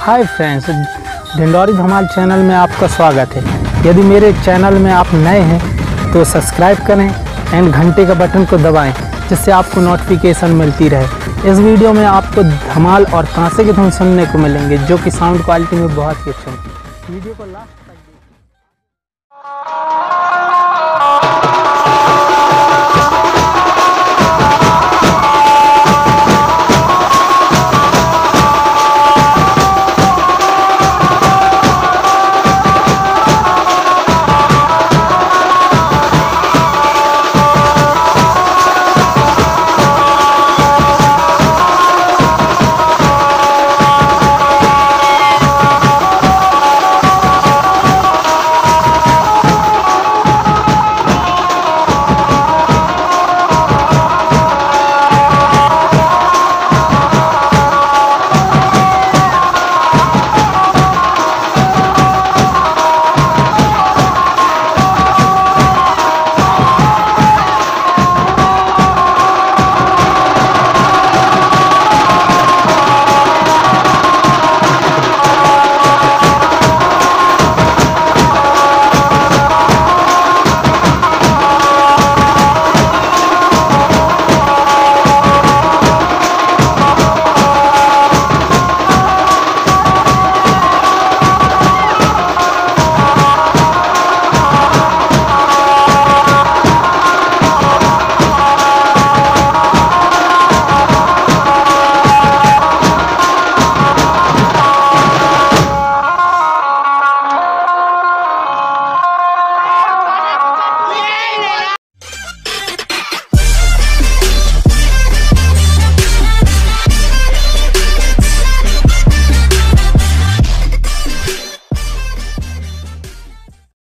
Hi friends, Dindori धमाल channel में आपका स्वागत है। यदि मेरे चैनल में आप नए हैं तो सब्सक्राइब करें एंड घंटे का बटन को दबाएं, जिससे आपको नोटिफिकेशन मिलती रहे। इस वीडियो में आपको धमाल और ताशे की धुन सुनने को मिलेंगे, जो कि साउंड क्वालिटी में बहुत ही अच्छे हैं। वीडियो को लास्ट